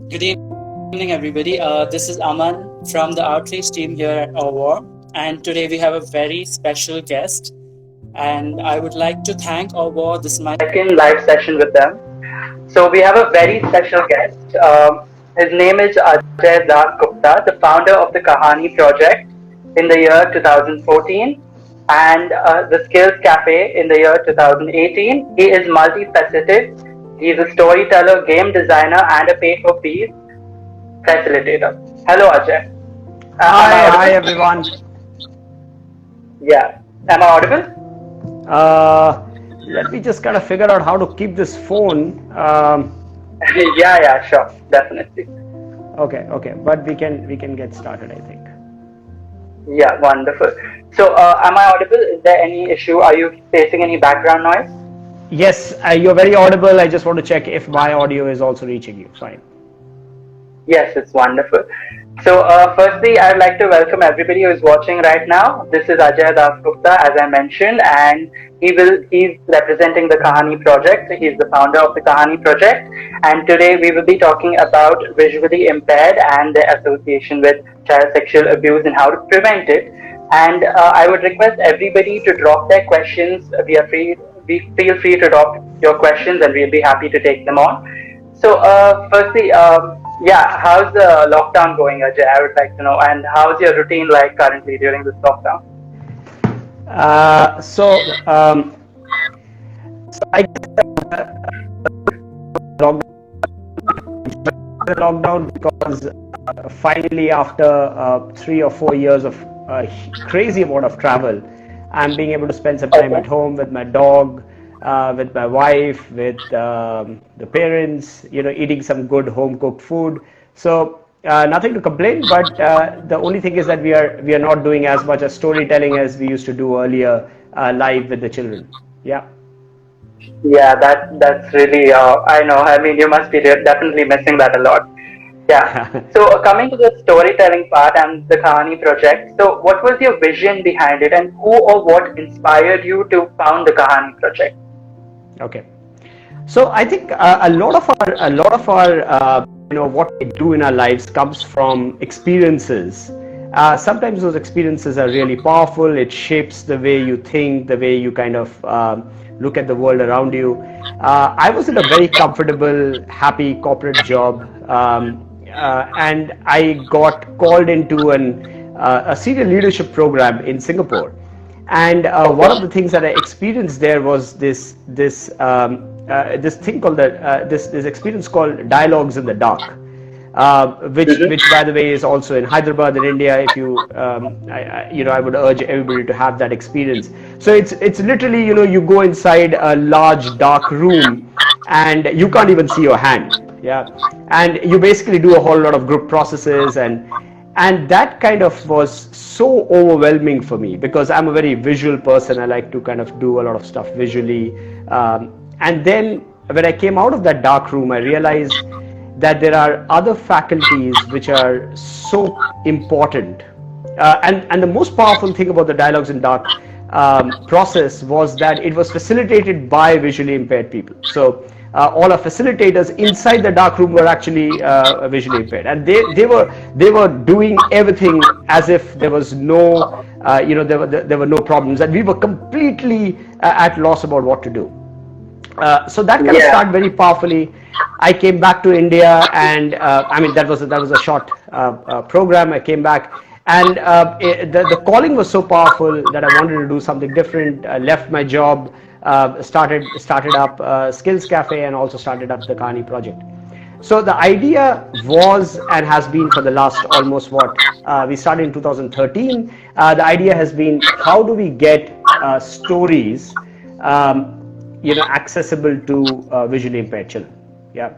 Good evening, everybody. This is Aman from the Outreach team here at OURVOIX, and today we have a very special guest. And I would like to thank OURVOIX. This is my second live session with them. So we have a very special guest. His name is Ajay Gupta, the founder of the Kahani project in the year 2014 and the Skills Cafe in the year 2018. He is multifaceted. He's a storyteller, game designer, and a pay-for-fees facilitator. Hello, Ajay. Am I Hi audible? everyone. Yeah. Am I audible? Let me just kind of figure out how to keep this phone. Yeah, sure. Definitely. Okay, but we can get started, I think. Yeah, wonderful. So, am I audible? Is there any issue? Are you facing any background noise? Yes, you're very audible. I just want to check if my audio is also reaching you. Fine. Yes, it's wonderful. So, firstly, I'd like to welcome everybody who is watching right now. This is Ajay Gupta, as I mentioned, and he's representing the Kahani project. He's the founder of the Kahani project, and today we will be talking about visually impaired and their association with child sexual abuse and how to prevent it. And I would request everybody to drop their questions. Feel free to drop your questions, and we'll be happy to take them on. So, firstly, yeah, how's the lockdown going, Ajay? I would like to know. And how's your routine like currently during this lockdown? Uh, so, um, so I guess lockdown because finally after 3 or 4 years of crazy amount of travel, I'm being able to spend some time Okay. at home with my dog, with my wife, with the parents, eating some good home cooked food. So nothing to complain, but the only thing is that we are not doing as much as storytelling as we used to do earlier, live with the children. Yeah. Yeah, that's really. I know. I mean, you must be definitely missing that a lot. Yeah. So, coming to the storytelling part and the Kahani project. So, what was your vision behind it, and who or what inspired you to found the Kahani project? Okay. So I think a lot of our what we do in our lives comes from experiences. Sometimes those experiences are really powerful. It shapes the way you think, the way you kind of look at the world around you. I was in a very comfortable, happy corporate job, and I got called into a senior leadership program in Singapore. And one of the things that I experienced there was this thing called this experience called dialogues in the dark, which by the way is also in Hyderabad in India. If you I would urge everybody to have that experience. So it's literally, you go inside a large dark room and you can't even see your hand. Yeah. And you basically do a whole lot of group processes, and that kind of was so overwhelming for me because I'm a very visual person. I like to kind of do a lot of stuff visually. And then when I came out of that dark room, I realized that there are other faculties which are so important. And the most powerful thing about the dialogues in dark process was that it was facilitated by visually impaired people. So all our facilitators inside the dark room were actually visually impaired, and they were doing everything as if there was no there were no problems, and we were completely at loss about what to do. So that kind of Yeah. started very powerfully. I came back to India, and I mean that was a short program. I came back, and the calling was so powerful that I wanted to do something different. I left my job, started up Skills Cafe, and also started up the Kahani project. So the idea was and has been for the last almost we started in 2013. The idea has been, how do we get stories accessible to visually impaired children. Yeah.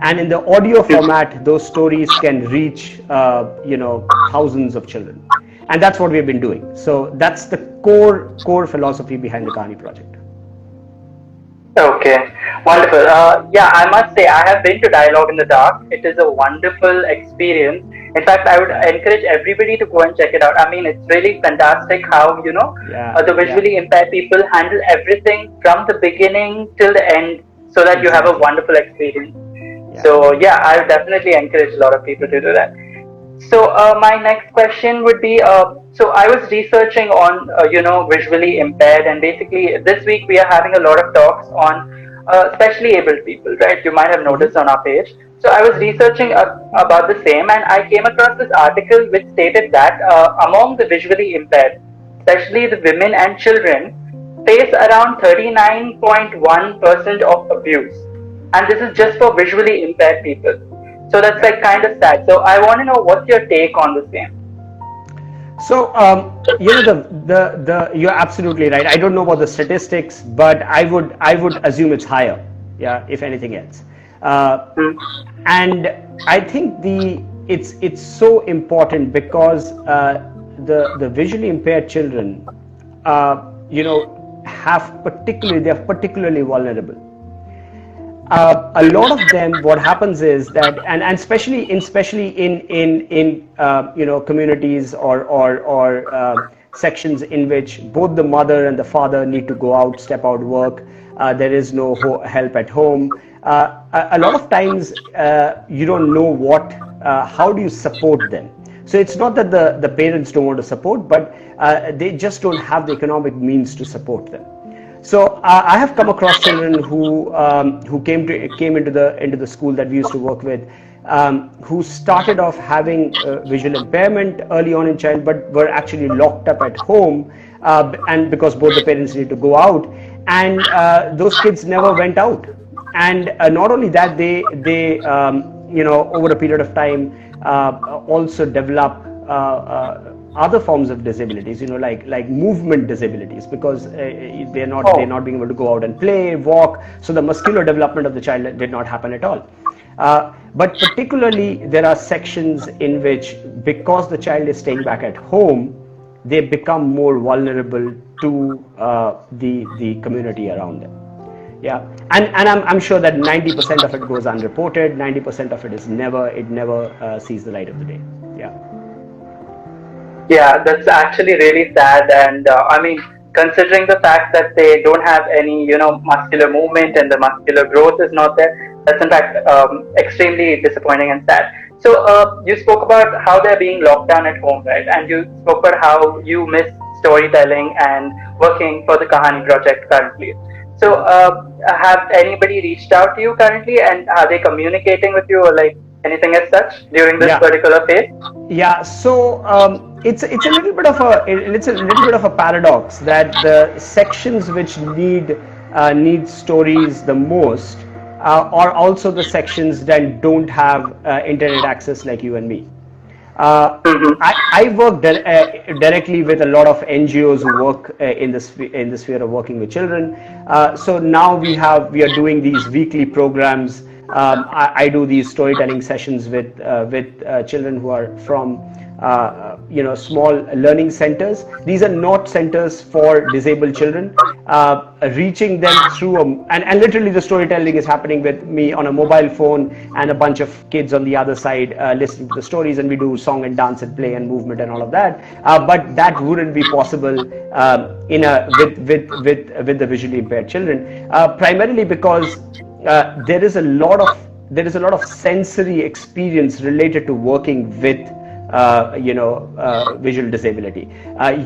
And in the audio format, those stories can reach thousands of children, and that's what we've been doing. So that's the core philosophy behind the Kahani project. Okay, wonderful. Yeah, I must say I have been to Dialogue in the Dark. It is a wonderful experience. In fact, I would encourage everybody to go and check it out. I mean, it's really fantastic how Yeah, the yeah, visually impaired people handle everything from the beginning till the end, so that you have a exactly. wonderful experience. Yeah. So yeah, I definitely encourage a lot of people to do that. So my next question would be, so I was researching on, visually impaired, and basically this week we are having a lot of talks on specially abled people, right? You might have noticed on our page. So I was researching about the same, and I came across this article which stated that among the visually impaired, especially the women and children, face around 39.1% of abuse, and this is just for visually impaired people. So that's like kind of sad. So I want to know what's your take on the same. So the you're absolutely right. I don't know about the statistics, but I would assume it's higher. Yeah, if anything else, Hmm. and I think it's so important because the visually impaired children, they're particularly vulnerable. A lot of them, what happens is that, and especially in communities or sections in which both the mother and the father need to go out, step out, work. There is no help at home. A lot of times you don't know how do you support them. So it's not that the parents don't want to support, but they just don't have the economic means to support them. So I have come across children who came into the school that we used to work with, who started off having visual impairment early on in child, but were actually locked up at home, and because both the parents need to go out, and those kids never went out. And not only that, they over a period of time also develop other forms of disabilities, like movement disabilities, because they're not being able to go out and play, walk. So the muscular development of the child did not happen at all. But particularly, there are sections in which, because the child is staying back at home, they become more vulnerable to the community around them. Yeah, and I'm sure that 90% of it goes unreported. 90% of it never sees the light of the day. Yeah. Yeah, that's actually really sad. And I mean, considering the fact that they don't have any, muscular movement and the muscular growth is not there, that's in fact extremely disappointing and sad. So you spoke about how they're being locked down at home, right? And you spoke about how you miss storytelling and working for the Kahani project currently. So have anybody reached out to you currently, and are they communicating with you or like anything as such during this Yeah. particular phase? Yeah, so it's a little bit of a paradox that the sections which need stories the most are also the sections that don't have internet access, like you and me. Mm-hmm. I work directly with a lot of NGOs who work in the sphere of working with children. So now we are doing these weekly programs. I do these storytelling sessions with children who are from small learning centers. These are not centers for disabled children. Reaching them through and literally the storytelling is happening with me on a mobile phone and a bunch of kids on the other side listening to the stories, and we do song and dance and play and movement and all of that. But that wouldn't be possible with the visually impaired children, primarily because there is a lot of sensory experience related to working with visual disability.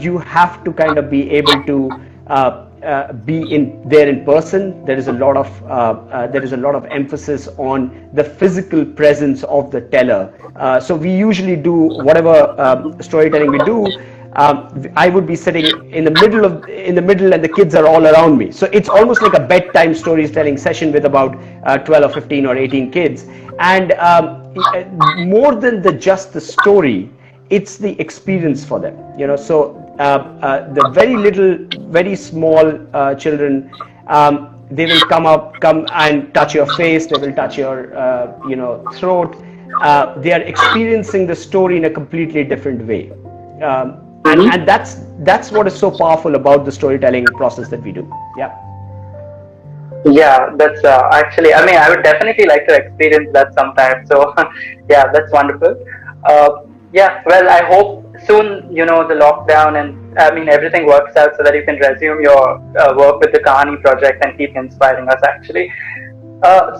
You have to kind of be able to be there in person. There is a lot of emphasis on the physical presence of the teller. So we usually do whatever storytelling we do. I would be sitting in the middle, and the kids are all around me. So it's almost like a bedtime storytelling session with about 12 or 15 or 18 kids. And more than just the story, it's the experience for them. So the very small children, they will come and touch your face. They will touch your throat. They are experiencing the story in a completely different way. And that's what is so powerful about the storytelling process that we do. Yeah. Yeah, that's actually, I mean, I would definitely like to experience that sometime. So, yeah, that's wonderful. Yeah, well, I hope soon, the lockdown and I mean, everything works out so that you can resume your work with the Kahani project and keep inspiring us, actually.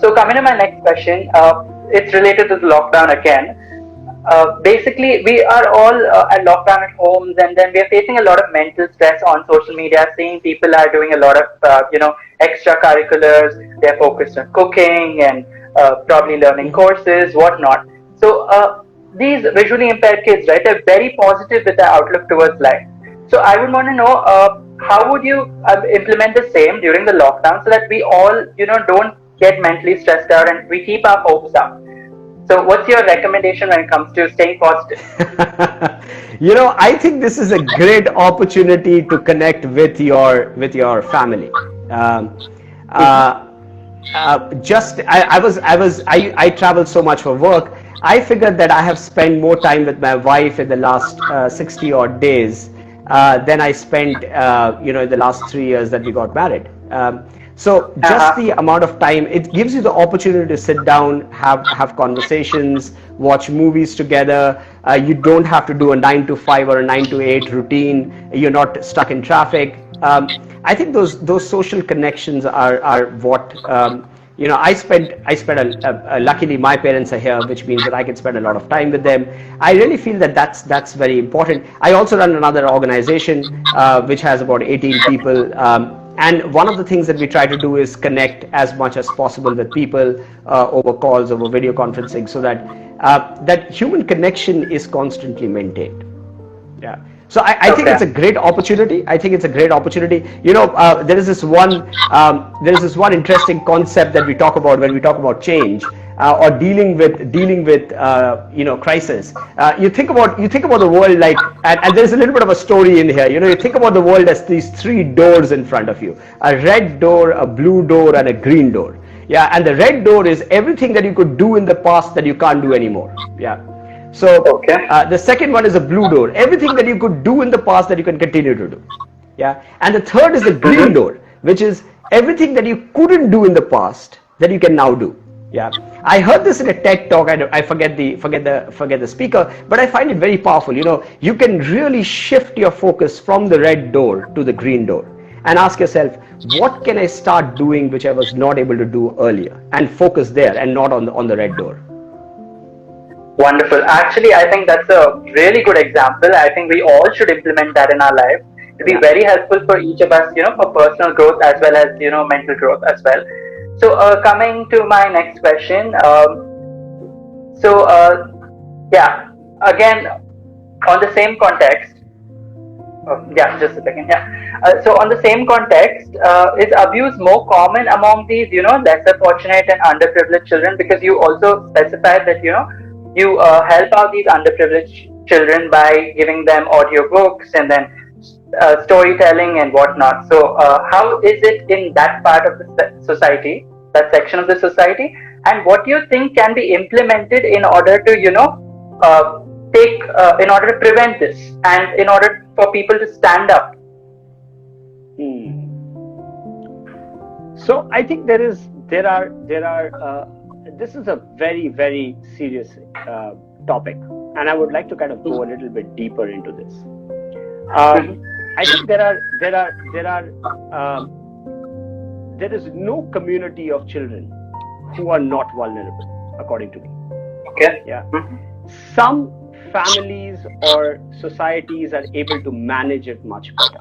So coming to my next question, it's related to the lockdown again. Basically, we are all at lockdown at homes, and then we are facing a lot of mental stress on social media. Seeing people are doing a lot of extracurriculars. They're focused on cooking and probably learning courses, whatnot. So these visually impaired kids, right, are very positive with their outlook towards life. So I would want to know how would you implement the same during the lockdown so that we all don't get mentally stressed out and we keep our hopes up. So what's your recommendation when it comes to staying positive? I think this is a great opportunity to connect with your family. Um, uh, I travel so much for work. I figured that I have spent more time with my wife in the last 60 odd days than I spent in the last 3 years that we got married. So just the amount of time, it gives you the opportunity to sit down, have conversations, watch movies together. You don't have to do a 9 to 5 or a 9 to 8 routine. You're not stuck in traffic. I think those social connections are what luckily my parents are here, which means that I can spend a lot of time with them. I really feel that that's very important. I also run another organization which has about 18 people. And one of the things that we try to do is connect as much as possible with people over calls, over video conferencing, so that that human connection is constantly maintained. Yeah. So I think it's a great opportunity. I think it's a great opportunity. There is this one interesting concept that we talk about when we talk about change or dealing with crisis. You think about the world like, and there's a little bit of a story in here. You think about the world as these three doors in front of you: a red door, a blue door, and a green door. Yeah, and the red door is everything that you could do in the past that you can't do anymore. Yeah. So the second one is a blue door, everything that you could do in the past that you can continue to do. Yeah. And the third is the green door, which is everything that you couldn't do in the past that you can now do. Yeah. I heard this in a TED talk. I forget the speaker, but I find it very powerful. You can really shift your focus from the red door to the green door and ask yourself, what can I start doing which I was not able to do earlier, and focus there and not on the red door. Wonderful. Actually, I think that's a really good example. I think we all should implement that in our life. It'll be very helpful for each of us, for personal growth as well as, mental growth as well. So, coming to my next question. Again, on the same context. Just a second. So on the same context, is abuse more common among these, lesser fortunate and underprivileged children? Because you also specified that, you help out these underprivileged children by giving them audiobooks and then storytelling and whatnot. So how is it in that part of the society, that section of the society? And what do you think can be implemented in order to, in order to prevent this and in order for people to stand up? So I think this is a very, very serious topic, and I would like to kind of go a little bit deeper into this. I think there is no community of children who are not vulnerable, according to me. Okay. Yeah. Some families or societies are able to manage it much better.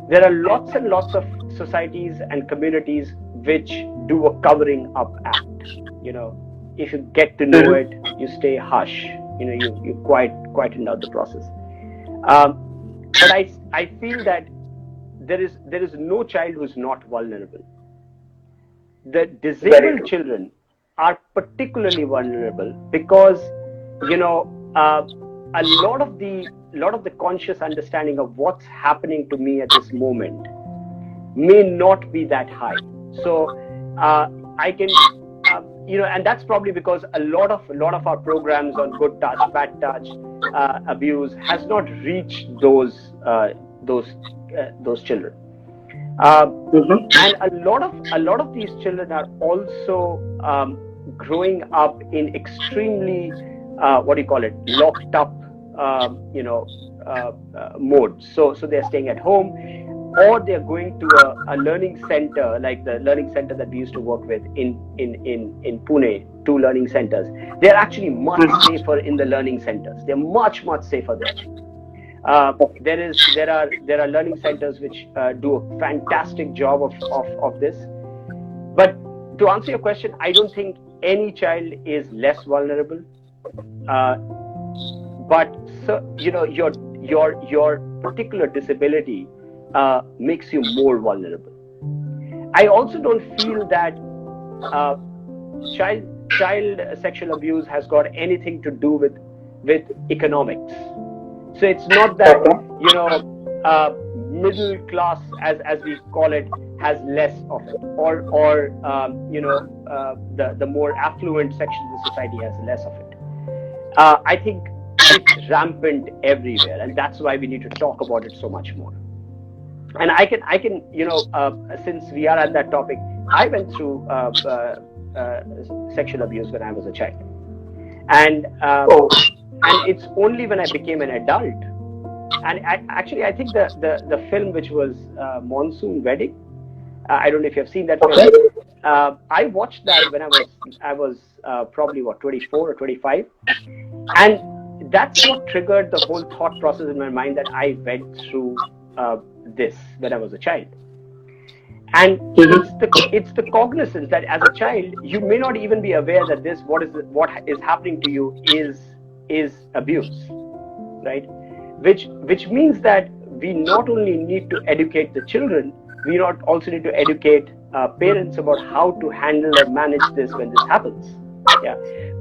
There are lots and lots of societies and communities which do a covering up act. If you get to know it, you stay hush. You quieten out the process. But I feel that there is no child who is not vulnerable. The disabled children are particularly vulnerable because a lot of the conscious understanding of what's happening to me at this moment may not be that high. So I can, and that's probably because a lot of our programs on good touch, bad touch, abuse has not reached those children. And a lot of these children are also growing up in extremely locked up mode. So they're staying at home. or they're going to a learning center like the learning center that we used to work with in Pune, 2 learning centers. They're actually much safer in the learning centers. They're much safer there. There are learning centers which do a fantastic job of this. But to answer your question, I don't think any child is less vulnerable. But your particular disability makes you more vulnerable. I also don't feel that child sexual abuse has got anything to do with economics. So it's not that middle class, as we call it, has less of it, or the more affluent section of the society has less of it. I think it's rampant everywhere, and that's why we need to talk about it so much more. And I can since we are at that topic, I went through sexual abuse when I was a child, and it's only when I became an adult. And I think the film which was Monsoon Wedding, I don't know if you have seen that film. I watched that when I was probably 24 or 25, and that's what triggered the whole thought process in my mind that I went through this when I was a child. And it's the cognizance that as a child you may not even be aware that what is happening to you is abuse, right? Which means that we not only need to educate the children, we also need to educate parents about how to handle or manage this when this happens. Yeah.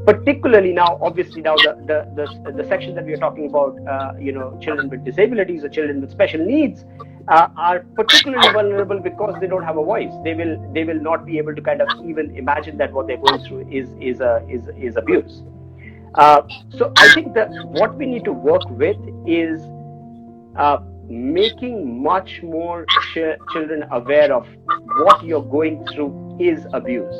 Particularly now, obviously now the section that we are talking about, children with disabilities or children with special needs are particularly vulnerable because they don't have a voice. They will not be able to kind of even imagine that what they're going through is abuse. So I think that what we need to work with is making much more children aware of what you're going through is abuse.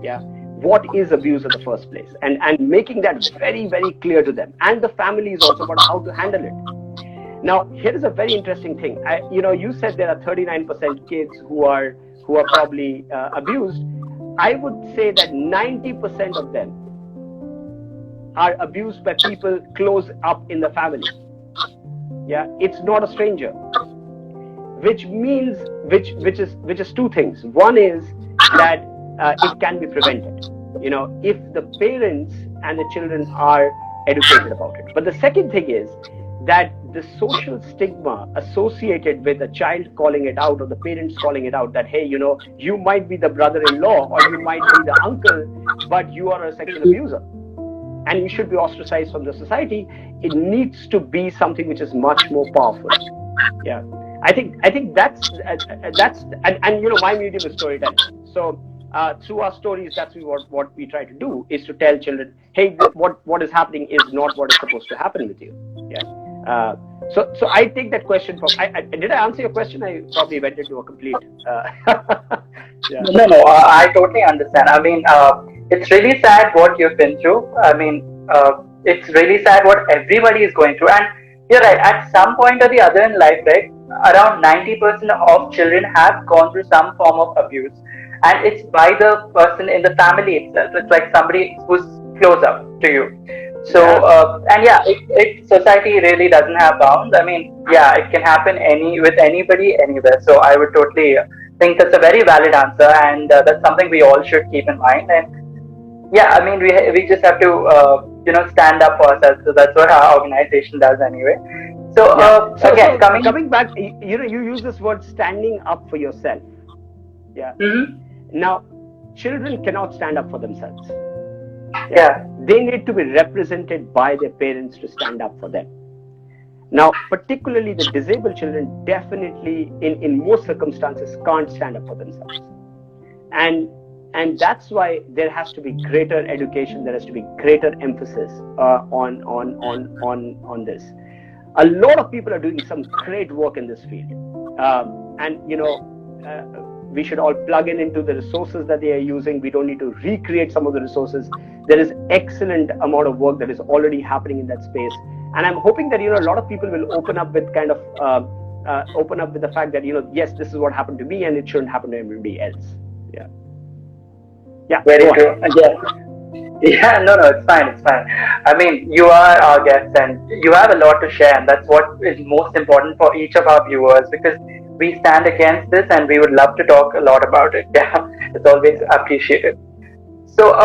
Yeah. What is abuse in the first place, and making that very clear to them, and the families also about how to handle it. Now, here is a very interesting thing. You said there are 39% kids who are probably abused. I would say that 90% of them are abused by people close up in the family. Yeah, it's not a stranger. Which means which is 2 things. One is that it can be prevented, if the parents and the children are educated about it. But the second thing is that the social stigma associated with a child calling it out or the parents calling it out that, hey, you might be the brother-in-law or you might be the uncle, but you are a sexual abuser and you should be ostracized from the society. It needs to be something which is much more powerful. Yeah. I think that's my medium is storytelling. So through our stories, that's what we try to do, is to tell children, hey, what is happening is not what is supposed to happen with you. Yeah. So I take that question from. Did I answer your question? I probably went into a complete. Yeah. No, I totally understand. I mean, it's really sad what you've been through. I mean, it's really sad what everybody is going through. And you're right. At some point or the other in life, right, around 90% of children have gone through some form of abuse. And it's by the person in the family itself. It's like somebody who's close up to you. So, if society really doesn't have bounds, I mean, yeah, it can happen with anybody, anywhere. So I would totally think that's a very valid answer, and that's something we all should keep in mind. And yeah, I mean, we just have to, stand up for ourselves. So that's what our organization does anyway. So, coming back, you use this word standing up for yourself. Yeah. Mm-hmm. Now, children cannot stand up for themselves. Yeah. They need to be represented by their parents to stand up for them. Now, particularly the disabled children definitely in most circumstances can't stand up for themselves. And that's why there has to be greater education, there has to be greater emphasis on this. A lot of people are doing some great work in this field. We should all plug into the resources that they are using. We don't need to recreate some of the resources. There is excellent amount of work that is already happening in that space. And I'm hoping that, a lot of people will open up with kind of open up with the fact that, yes, this is what happened to me and it shouldn't happen to everybody else. Yeah. Yeah. Very true. Yeah. Yeah, no, no, it's fine, it's fine. I mean, you are our guest and you have a lot to share, and that's what is most important for each of our viewers, because we stand against this and we would love to talk a lot about it. Yeah, it's always appreciated. So,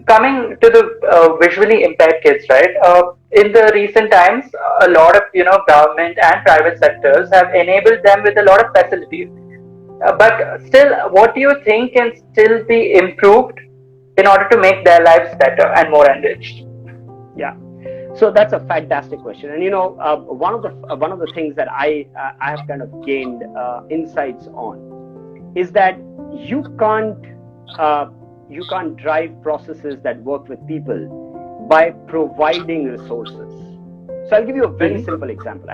coming to the visually impaired kids, right? In the recent times, a lot of government and private sectors have enabled them with a lot of facilities. But still, what do you think can still be improved in order to make their lives better and more enriched? Yeah. So that's a fantastic question, and one of the things that I have kind of gained insights on is that you can't drive processes that work with people by providing resources. So I'll give you a very simple example.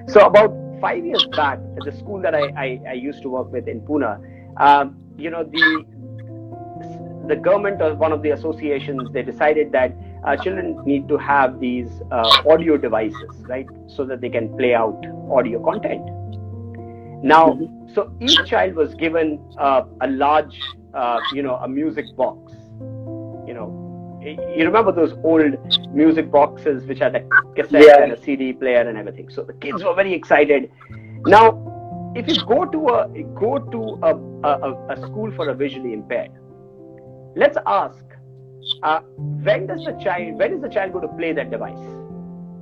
So about 5 years back, at the school that I used to work with in Pune, the government or one of the associations, they decided that children need to have these audio devices, right, so that they can play out audio content. Now, so each child was given a large, a music box. You remember those old music boxes which had a cassette and a CD player and everything. So the kids were very excited. Now, if you go to a school for a visually impaired, let's ask, when is the child going to play that device?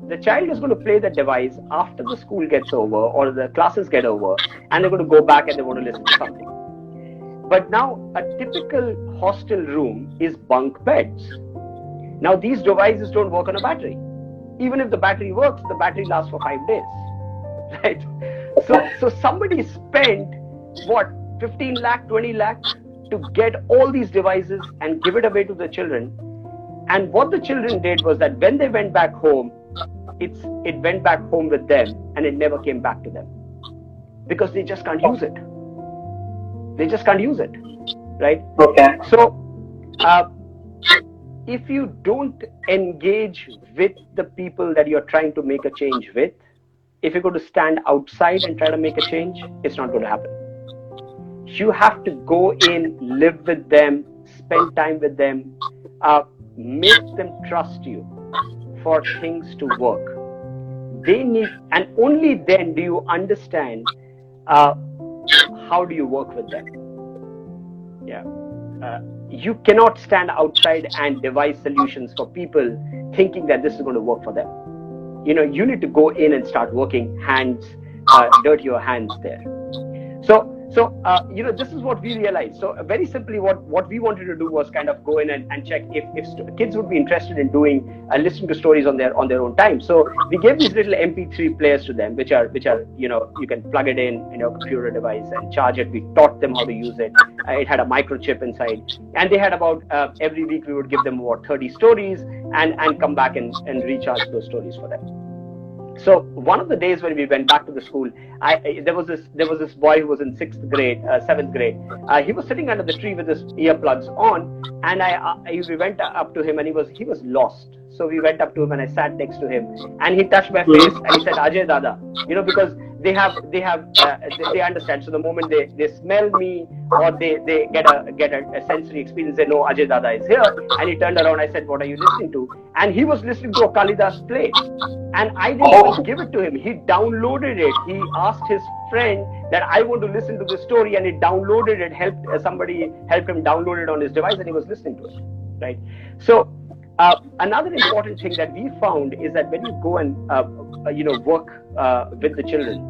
The child is going to play that device after the school gets over or the classes get over, and they're going to go back and they want to listen to something. But now a typical hostel room is bunk beds. Now these devices don't work on a battery. Even if the battery works, the battery lasts for 5 days, right? So somebody spent what, 15 lakh, 20 lakh to get all these devices and give it away to the children. And what the children did was that when they went back home, it went back home with them and it never came back to them, because they just can't use it. Right? Okay. So if you don't engage with the people that you're trying to make a change with, if you're going to stand outside and try to make a change, it's not going to happen. You have to go in, live with them, spend time with them, make them trust you for things to work. They need, and only then do you understand how do you work with them. Yeah. You cannot stand outside and devise solutions for people thinking that this is going to work for them. You need to go in and start working dirty your hands there. So this is what we realized. So very simply, what we wanted to do was kind of go in and check if kids would be interested in doing listening to stories on their own time. So we gave these little MP3 players to them, which are you can plug it in your computer device and charge it. We taught them how to use it. It had a microchip inside, and they had about every week we would give them about 30 stories and come back and recharge those stories for them. So one of the days when we went back to the school, there was this boy who was in 7th grade. He was sitting under the tree with his earplugs on, and we went up to him, and he was lost. So we went up to him and I sat next to him, and he touched my face and he said, "Ajay Dada," because they understand. So the moment they smell me or they get a sensory experience, they know Ajay Dada is here. And he turned around. I said, "What are you listening to?" And he was listening to a Kalidas play, and I didn't even give it to him. He downloaded it. He asked his friend that I want to listen to this story, and he downloaded it. Somebody helped him download it on his device, and he was listening to it. Right. So another important thing that we found is that when you go and work with the children,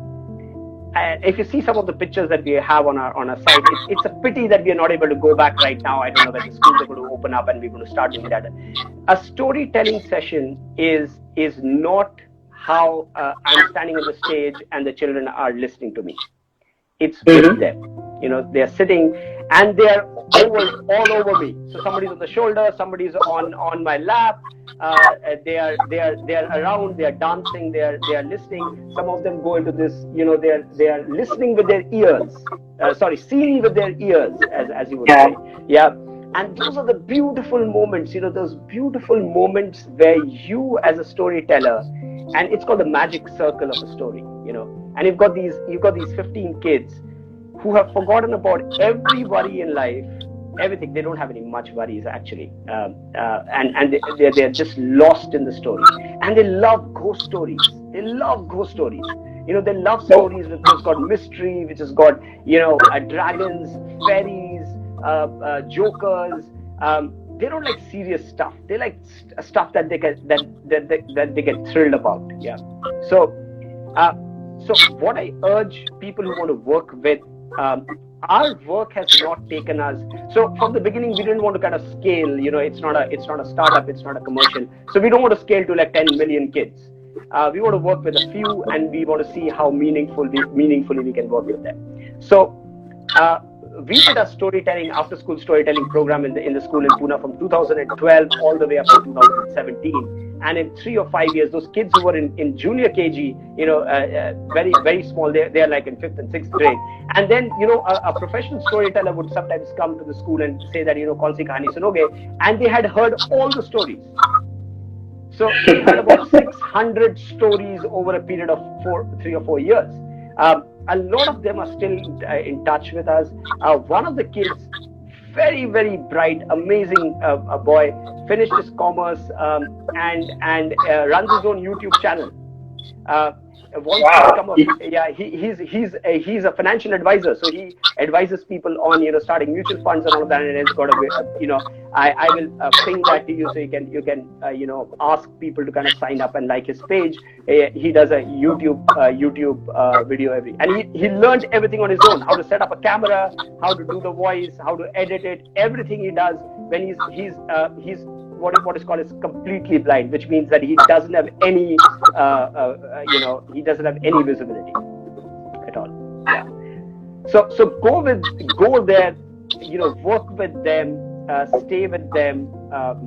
and if you see some of the pictures that we have on our site, it's a pity that we are not able to go back right now. I don't know when the schools are going to open up and we're going to start doing that. A storytelling session is not how I'm standing on the stage and the children are listening to me. It's with them. They're sitting and they're all over me. So somebody's on the shoulder, somebody's on my lap. They are around. They are dancing. They are listening. Some of them go into this. They are listening with their ears. Seeing with their ears, as you would say. Yeah. And those are the beautiful moments. Those beautiful moments where you, as a storyteller, and it's called the magic circle of a story, and you've got these 15 kids who have forgotten about every worry in life, everything. They don't have any much worries actually, and they're just lost in the story, and they love ghost stories. They love ghost stories. They love stories which has got mystery, which has got dragons, fairies, jokers. They don't like serious stuff. They like stuff that they get thrilled about. Yeah. So what I urge people who want to work with, our work has not taken us. So from the beginning, we didn't want to kind of scale. It's not a startup. It's not a commercial. So we don't want to scale to like 10 million kids. We want to work with a few, and we want to see how meaningfully we can work with them. So we did a storytelling, after school storytelling program in the school in Pune from 2012 all the way up to 2017. And in 3 or 5 years, those kids who were in junior KG, very, very small, they're like in 5th and 6th grade. And then, a professional storyteller would sometimes come to the school and say that, kaun si kahani sunoge? And they had heard all the stories. So they had about 600 stories over a period of 3 or 4 years. A lot of them are still in touch with us. One of the kids, very, very bright, amazing boy, finished his commerce and runs his own YouTube channel. Wants to become he's a financial advisor, so he advises people on starting mutual funds and all of that. And it's got I will ping that to you so you can ask people to kind of sign up and like his page. He does a YouTube video and he learned everything on his own: how to set up a camera, how to do the voice, how to edit it. Everything he does when he's what is called is completely blind, which means that he doesn't have any visibility at all. Yeah. So go there, work with them, stay with them,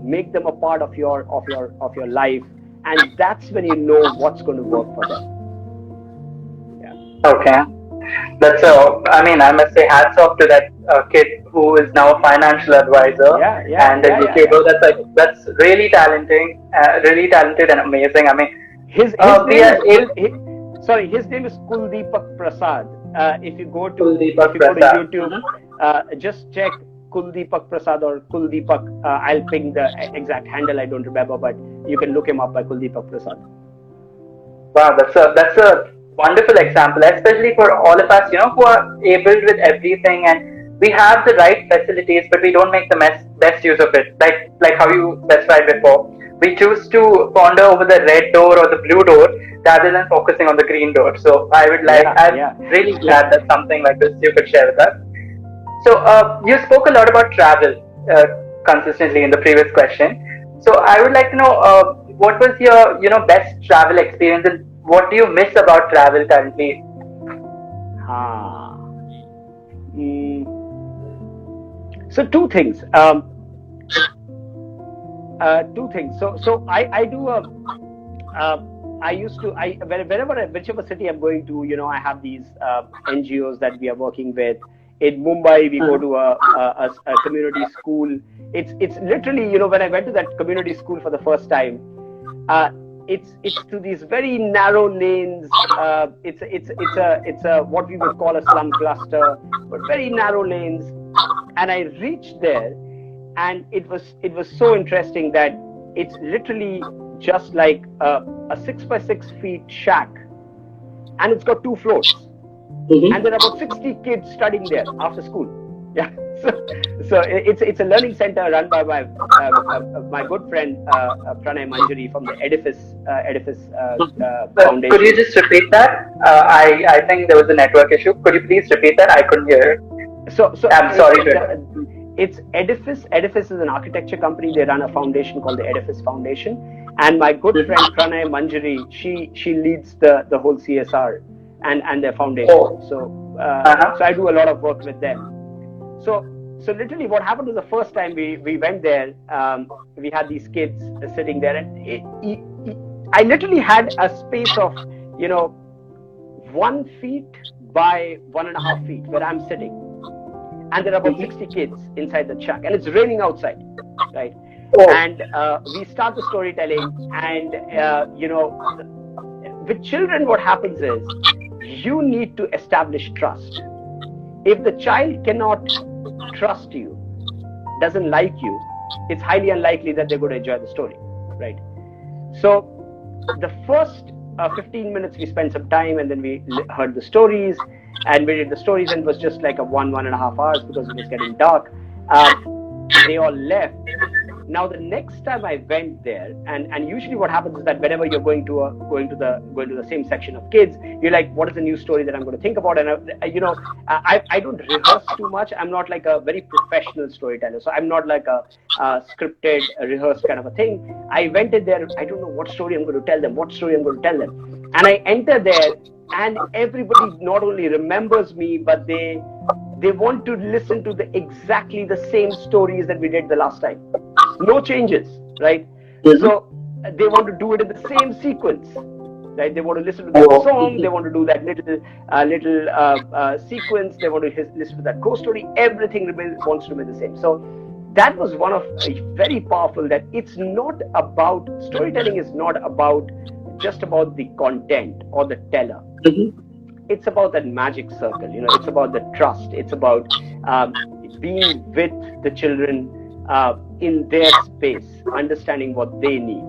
make them a part of your life, and that's when you know what's going to work for them. Yeah. Okay. I must say hats off to that kid who is now a financial advisor and YouTuber. That's really talented and amazing. I mean, his name is Kuldeepak Prasad. If you go to YouTube, just check Kuldeepak Prasad or Kuldeepak. I'll ping the exact handle. I don't remember, but you can look him up by Kuldeepak Prasad. Wow, that's a wonderful example, especially for all of us, who are able with everything and we have the right facilities, but we don't make the best use of it. Like how you specified before, we choose to ponder over the red door or the blue door rather than focusing on the green door. So I'm really glad that something like this you could share with us. So you spoke a lot about travel consistently in the previous question. So I would like to know what was your best travel experience and what do you miss about travel currently? So two things. So I do whichever city I'm going to, I have these NGOs that we are working with. In Mumbai, we go to a community school. It's literally, when I went to that community school for the first time, it's to these very narrow lanes. It's a what we would call a slum cluster, but very narrow lanes. And I reached there, and it was so interesting that it's literally just like a 6 by 6 feet shack, and it's got 2 floors, and there are about 60 kids studying there after school. Yeah. So it's a learning center run by my good friend Pranay Manjari from the Edifice Foundation. Could you just repeat that? I think there was a network issue. Could you please repeat that? I couldn't hear it. So I'm sorry. It's Edifice. Edifice is an architecture company. They run a foundation called the Edifice Foundation, and my good friend Pranay Manjari, she leads the whole CSR and their foundation. So I do a lot of work with them. So literally what happened was the first time we went there, we had these kids sitting there, and I literally had a space of 1 feet by 1.5 feet where I'm sitting, and there are about 60 kids inside the shack, and it's raining outside, right? And we start the storytelling, and with children, what happens is you need to establish trust. If the child cannot trust you, doesn't like you, it's highly unlikely that they're going to enjoy the story, right? So the first 15 minutes we spent some time, and then we heard the stories, and we did the stories, and it was just like a 1.5 hours because it was getting dark. They all left. Now the next time I went there, and usually what happens is that whenever you're going to the same section of kids, you're like, what is the new story that I'm going to think about? And I don't rehearse too much. I'm not like a very professional storyteller, so I'm not like a scripted, rehearsed kind of a thing. I went in there, I don't know what story I'm going to tell them, and I enter there, and everybody not only remembers me, but they want to listen to exactly the same stories that we did the last time. No changes, right? So they want to do it in the same sequence, right? They want to listen to that song, they want to do that little sequence, they want to listen to that ghost story. Everything wants to remain the same. So that was one of very powerful, that it's not about, storytelling is not about just about the content or the teller. It's about that magic circle, it's about the trust. It's about being with the children in their space, understanding what they need.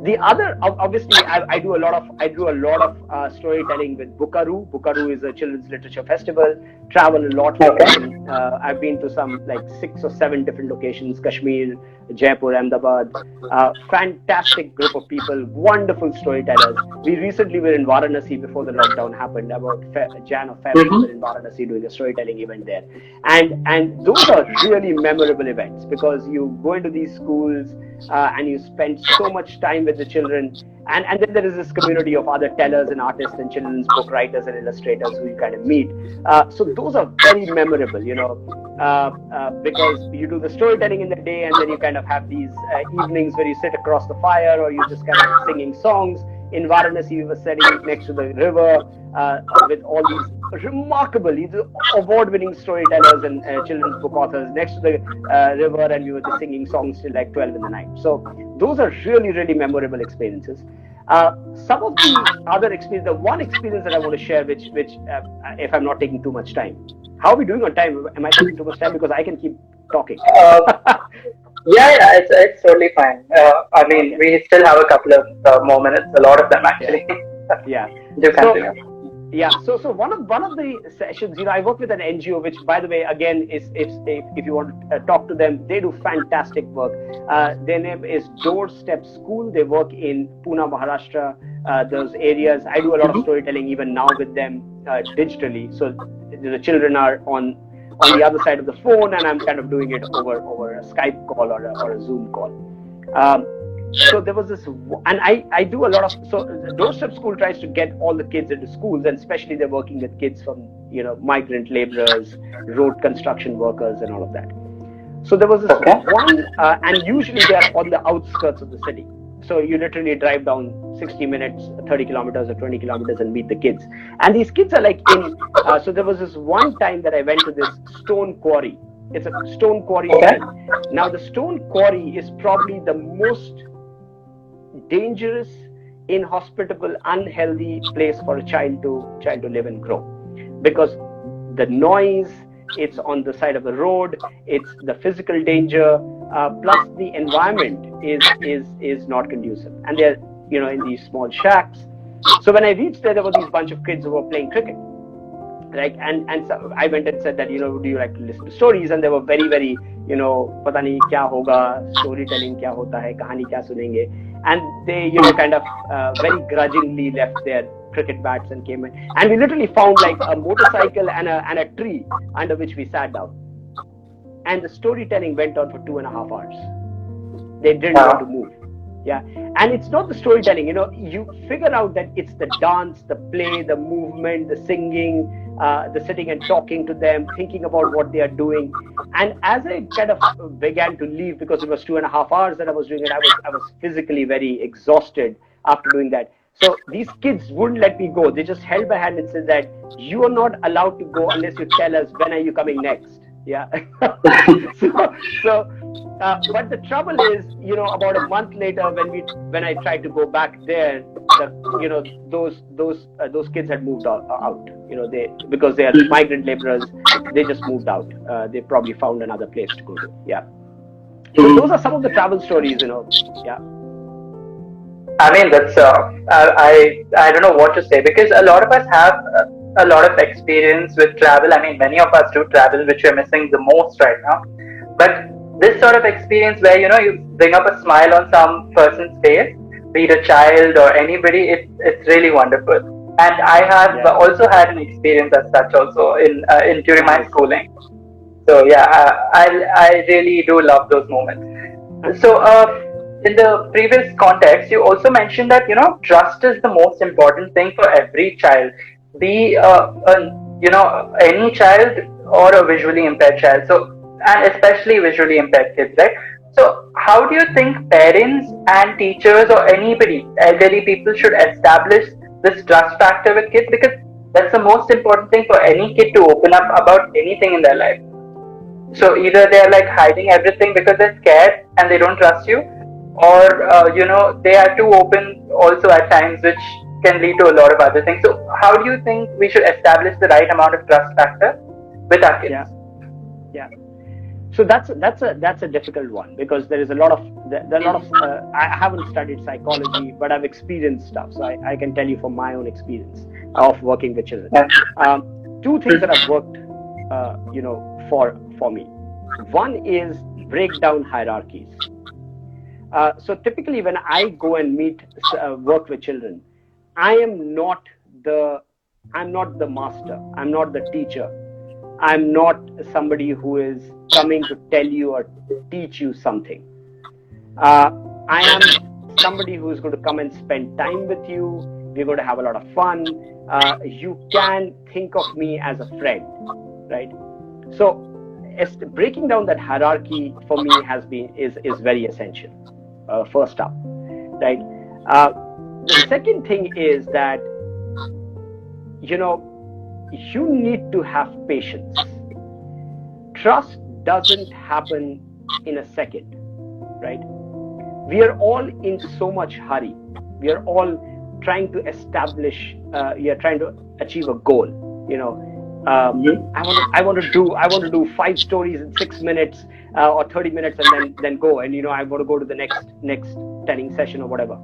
The other, obviously, I do a lot of storytelling with Bukaru. Bukaru is a children's literature festival. Travel a lot with them. I've been to some like 6 or 7 different locations: Kashmir, Jaipur, Ahmedabad. Fantastic group of people, wonderful storytellers. We recently were in Varanasi before the lockdown happened. About Jan or February, we were in Varanasi doing a storytelling event there, and those are really memorable events because you go into these schools and you spend so much time with the children, and then there is this community of other tellers and artists and children's book writers and illustrators who you kind of meet. So those are very memorable, because you do the storytelling in the day, and then you kind of have these evenings where you sit across the fire, or you just kind of singing songs. In Varanasi, we were sitting next to the river with all these remarkable, award-winning storytellers and children's book authors next to the river, and we were just singing songs till like 12 in the night. So those are really, really memorable experiences. Some of the other experiences, the one experience that I want to share, which if I'm not taking too much time. How are we doing on time? Am I taking too much time? Because I can keep talking. Yeah, it's totally fine. I mean, we still have a couple of more minutes, a lot of them actually. Yeah. Do continue. So one of the sessions, I work with an NGO, which, by the way, again, is if you want to talk to them, they do fantastic work. Their name is Doorstep School. They work in Pune, Maharashtra, those areas. I do a lot of storytelling even now with them digitally. So the children are on the other side of the phone, and I'm kind of doing it over a Skype call or a Zoom call. So there was this, and I do a lot of, so Doorstep School tries to get all the kids into schools, and especially they're working with kids from, migrant laborers, road construction workers, and all of that. So there was this one, and usually they're on the outskirts of the city. So you literally drive down 60 minutes, 30 kilometers or 20 kilometers and meet the kids. And these kids are like so there was this one time that I went to this stone quarry. It's a stone quarry. Now the stone quarry is probably the most dangerous, inhospitable, unhealthy place for a child to live and grow, because the noise, it's on the side of the road, it's the physical danger, plus the environment is not conducive, and they're in these small shacks. So when I reached there were these bunch of kids who were playing cricket, right? And so I went and said that, do you like to listen to stories? And they were very, very, pata nahi kya hoga, storytelling kya hota hai, kahani kya sunenge. And they, kind of very grudgingly left their cricket bats and came in. And we literally found like a motorcycle and a tree under which we sat down. And the storytelling went on for 2.5 hours. They didn't want to move. Yeah. And it's not the storytelling, you figure out that it's the dance, the play, the movement, the singing, the sitting and talking to them, thinking about what they are doing. And as I kind of began to leave, because it was 2.5 hours that I was doing it, I was physically very exhausted after doing that. So these kids wouldn't let me go. They just held my hand and said that you are not allowed to go unless you tell us when are you coming next. Yeah. so But the trouble is, about a month later, when I tried to go back there, those kids had moved out. They, because they are migrant laborers, they just moved out. They probably found another place to go to. Yeah. So those are some of the travel stories. Yeah. I mean, that's I don't know what to say, because a lot of us have a lot of experience with travel. I mean, many of us do travel, which we're missing the most right now. But this sort of experience where you bring up a smile on some person's face, be it a child or anybody, it's really wonderful. And I have also had an experience as such also in during my schooling. So yeah, I really do love those moments. So in the previous context, you also mentioned that trust is the most important thing for every child, be any child or a visually impaired child. So, and especially visually impaired kids, right? So how do you think parents and teachers or anybody, elderly people, should establish this trust factor with kids? Because that's the most important thing for any kid to open up about anything in their life. So either they're like hiding everything because they're scared and they don't trust you, or they are too open also at times, which can lead to a lot of other things. So how do you think we should establish the right amount of trust factor with our kids? Yeah. So that's a difficult one, because there are a lot of I haven't studied psychology, but I've experienced stuff, so I can tell you from my own experience of working with children. Two things that have worked for me. One is break down hierarchies. So typically when I go and work with children, I'm not the master, I'm not the teacher, I'm not somebody who is coming to tell you or teach you something. I am somebody who is going to come and spend time with you. We're going to have a lot of fun. You can think of me as a friend, right? So breaking down that hierarchy for me is very essential. First up, right? The second thing is that you need to have patience. Trust doesn't happen in a second, right? We are all in so much hurry. We are all trying to establish. We are trying to achieve a goal. I want to do 5 stories in 6 minutes or 30 minutes and then go, and I want to go to the next telling session or whatever,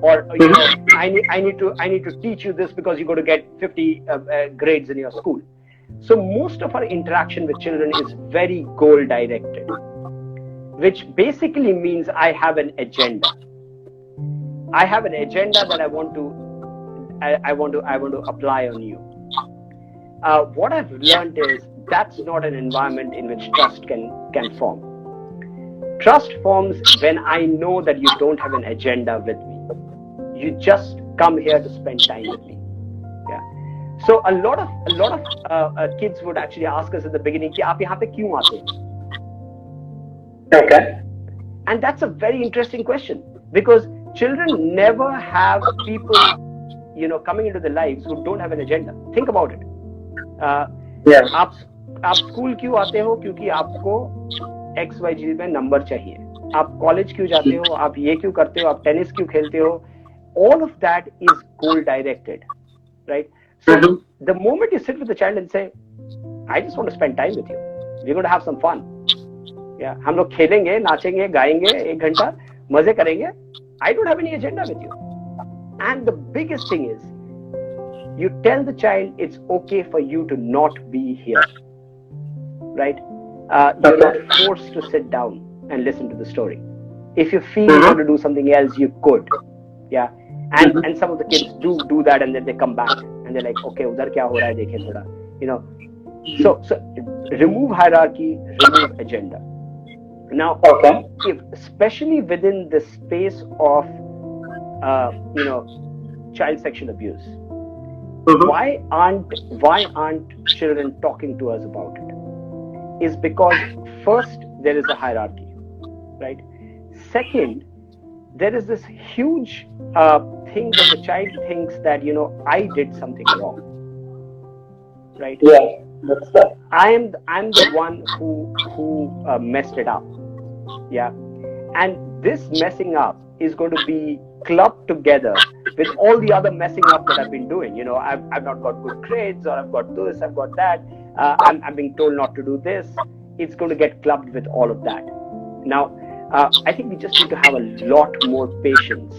or I need to teach you this because you're going to get 50 grades in your school. So most of our interaction with children is very goal directed, which basically means I have an agenda. I have an agenda that I want to apply on you. What I've learned is that's not an environment in which trust can form. Trust forms when I know that you don't have an agenda with me. You just come here to spend time with me. Yeah. So a lot of kids would actually ask us at the beginning, "कि आप यहाँ पे क्यों आते हैं?" Okay. And that's a very interesting question, because children never have people, coming into their lives who don't have an agenda. Think about it. आप school क्यों आते हो? क्योंकि आपको XYZ में नंबर चाहिए. आप कॉलेज क्यों जाते हो? आप ये क्यों करते हो? आप टेनिस क्यों खेलते हो? All of that is goal directed, right? So the moment you sit with the child and say, "I just want to spend time with you. We're going to have some fun. Yeah, हम लोग खेलेंगे, नाचेंगे, गाएंगे, 1 घंटा मजे करेंगे. I don't have any agenda with you." And the biggest thing is, you tell the child it's okay for you to not be here, right? You're not forced to sit down and listen to the story. If you feel you want to do something else, you could. Yeah. And some of the kids do that, and then they come back and they're like, "Okay, udhar kya ho raha hai, dekhe thoda." So remove hierarchy, remove agenda. Now, especially within the space of child sexual abuse, why aren't children talking to us about it? Is because first, there is a hierarchy, right? Second, there is this huge thing that the child thinks that I did something wrong, right? Yeah, that's that. I'm the one who messed it up. Yeah. And this messing up is going to be clubbed together with all the other messing up that I've been doing. I've not got good grades, or I've got this, I've got that. I'm being told not to do this. It's going to get clubbed with all of that. Now, I think we just need to have a lot more patience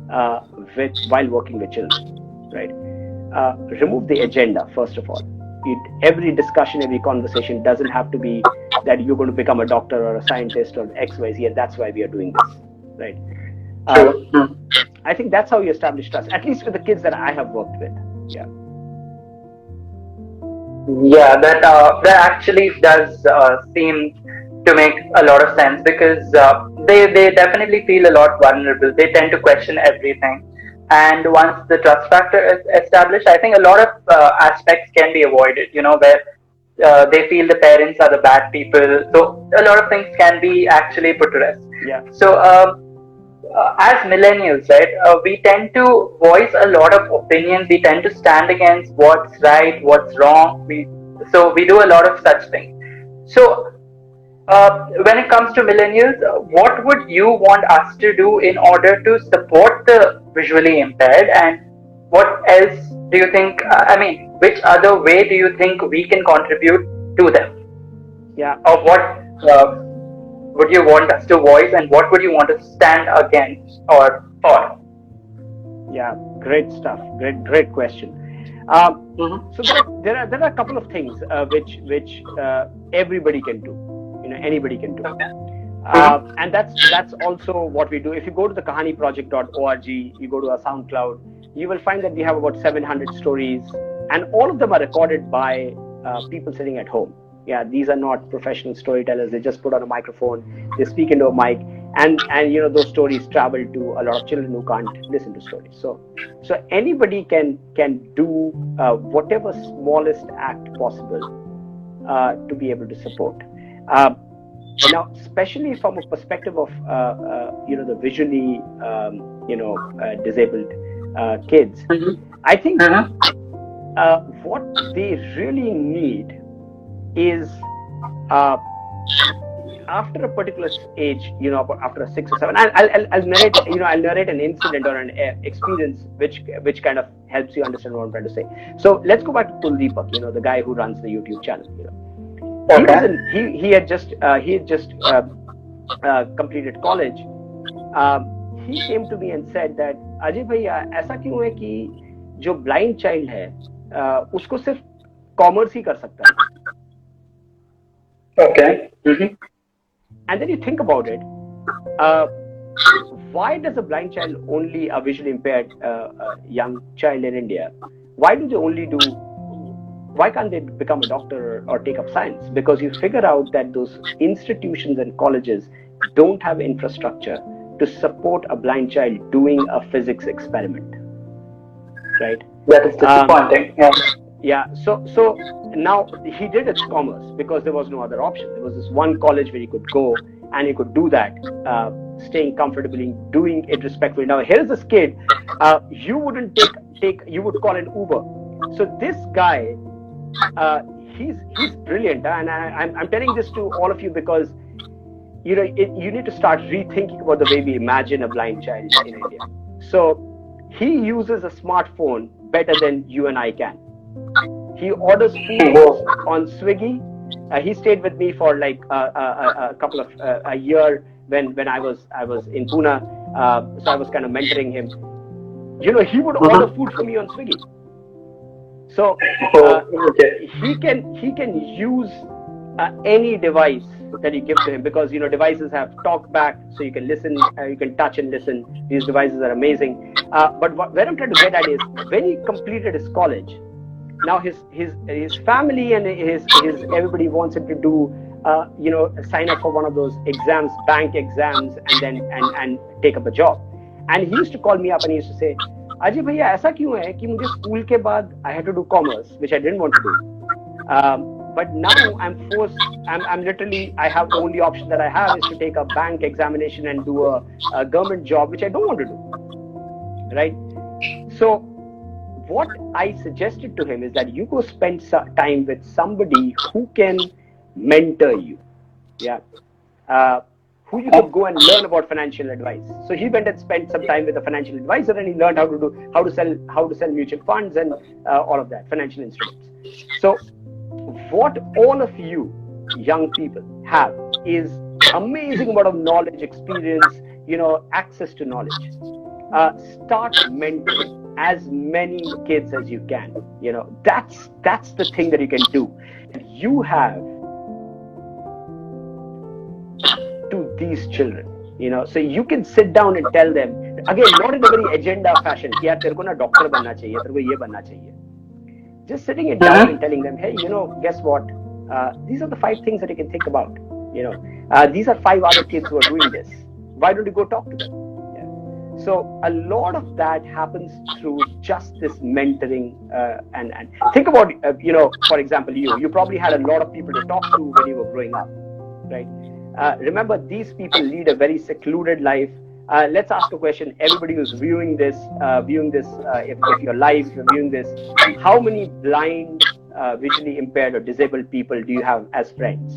while working with children, right? Remove the agenda, first of all. Every discussion, every conversation doesn't have to be that you're going to become a doctor or a scientist or XYZ, and that's why we are doing this, right? I think that's how you establish trust, at least with the kids that I have worked with. Yeah. Yeah, that actually does seem to make a lot of sense, because they definitely feel a lot vulnerable. They tend to question everything, and once the trust factor is established, I think a lot of aspects can be avoided. Where they feel the parents are the bad people, so a lot of things can be actually put to rest. Yeah. So as millennials, right, we tend to voice a lot of opinions. We tend to stand against what's right, what's wrong. So we do a lot of such things. So when it comes to millennials, what would you want us to do in order to support the visually impaired, and what else do you think? Which other way do you think we can contribute to them? Yeah. Or what would you want us to voice, and what would you want to stand against or for? Yeah, great stuff. Great question. So there are a couple of things which everybody can do. Anybody can do. And that's also what we do. If you go to the kahaniproject.org, you go to our SoundCloud, you will find that we have about 700 stories, and all of them are recorded by people sitting at home. Yeah, these are not professional storytellers. They just put on a microphone, they speak into a mic, and those stories travel to a lot of children who can't listen to stories. So anybody can do whatever smallest act possible to be able to support. Now, especially from a perspective of the visually disabled kids, I think what they really need is after a particular age, after a 6 or 7, I'll narrate an incident or an experience which kind of helps you understand what I'm trying to say. So let's go back to Kuldeepak, the guy who runs the YouTube channel. Okay. He had just completed college. He came to me and said that, Ajay भैया, ऐसा क्यों है कि जो blind child है उसको सिर्फ commerce ही कर सकता है. Okay. And then you think about it, why does a blind child, only a visually impaired young child in India, why can't they become a doctor or take up science? Because you figure out that those institutions and colleges don't have infrastructure to support a blind child doing a physics experiment, right? That is disappointing. Yeah. So now he did it commerce because there was no other option. There was this one college where he could go and he could do that, staying comfortably, doing it respectfully. Now here's this kid, you wouldn't you would call an Uber. So this guy, he's brilliant, and I'm telling this to all of you because you need to start rethinking about the way we imagine a blind child in India. So he uses a smartphone better than you and I can. He orders food on Swiggy. He stayed with me for like a couple of a year when I was in Pune. So I was kind of mentoring him. He would order food for me on Swiggy. So he can use any device that you give to him, because devices have talk back, so you can listen, you can touch and listen. These devices are amazing. But where I'm trying to get at is, when he completed his college, now his family and his everybody wants him to do sign up for one of those exams, bank exams, and then and take up a job. And he used to call me up and he used to say, Ajay भैया, ऐसा क्यों है कि मुझे school के बाद I had to do commerce, which I didn't want to do. But now I'm forced. I'm literally, I have the only option that I have is to take a bank examination and do a government job, which I don't want to do. Right? So what I suggested to him is that you go spend time with somebody who can mentor you. Yeah. who you could go and learn about financial advice. So he went and spent some time with a financial advisor, and he learned how to sell mutual funds and all of that, financial instruments. So what all of you young people have is amazing amount of knowledge, experience, access to knowledge. Start mentoring as many kids as you can. That's the thing that you can do. You have to these children, so you can sit down and tell them, again, not in a very agenda fashion, yaar tere ko na doctor banna chahiye, tere ko ye banna chahiye. Just sitting it down and telling them, hey, guess what, these are the 5 things that you can think about. These are 5 other kids who are doing this. Why don't you go talk to them? So a lot of that happens through just this mentoring, and think about, for example, you probably had a lot of people to talk to when you were growing up, right? Remember, these people lead a very secluded life. Let's ask a question. Everybody who's viewing this, if you're live, if you're viewing this, how many blind, visually impaired or disabled people do you have as friends?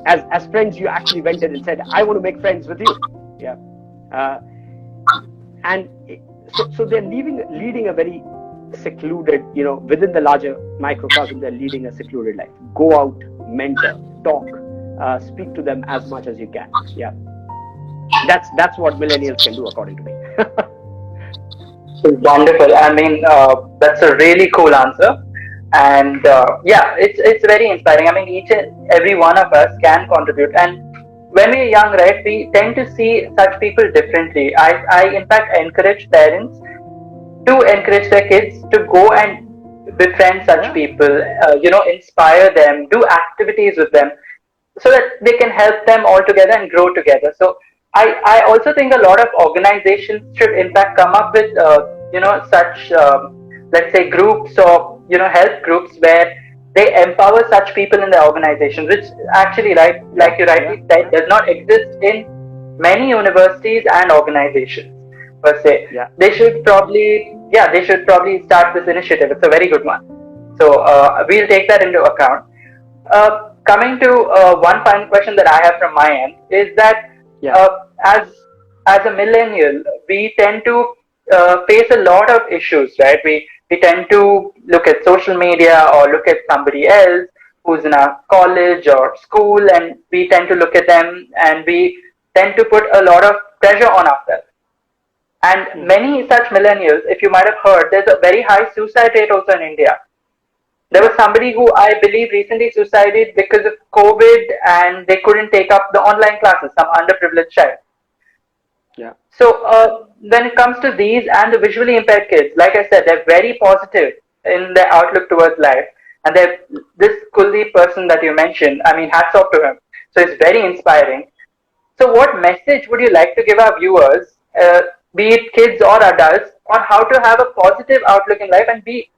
As friends, you actually went in and said, I want to make friends with you. Yeah. And so they're leading a very secluded, within the larger microcosm, they're leading a secluded life. Go out, mentor, talk, speak to them as much as you can. Yeah. That's what millennials can do, according to me. Wonderful. I mean, that's a really cool answer. And it's very inspiring. I mean, each and every one of us can contribute. And when we're young, right, we tend to see such people differently. I in fact encourage parents to encourage their kids to go and befriend such people, inspire them, do activities with them, so that they can help them all together and grow together. So I also think a lot of organizations should in fact come up with such let's say groups or help groups where they empower such people in their organizations, which actually, right, like you rightly said, does not exist in many universities and organizations per se. Yeah. They should probably start this initiative. It's a very good one. So we'll take that into account. Coming to one final question that I have from my end is that as a millennial, we tend to face a lot of issues, right? We tend to look at social media or look at somebody else who's in our college or school, and we tend to look at them and we tend to put a lot of pressure on ourselves. And many such millennials, if you might have heard, there's a very high suicide rate also in India. There was somebody who I believe recently suicided because of COVID and they couldn't take up the online classes, some underprivileged child. Yeah. So when it comes to these and the visually impaired kids, like I said, they're very positive in their outlook towards life. And this Kuldeep person that you mentioned, I mean, hats off to him. So it's very inspiring. So what message would you like to give our viewers, be it kids or adults, on how to have a positive outlook in life and be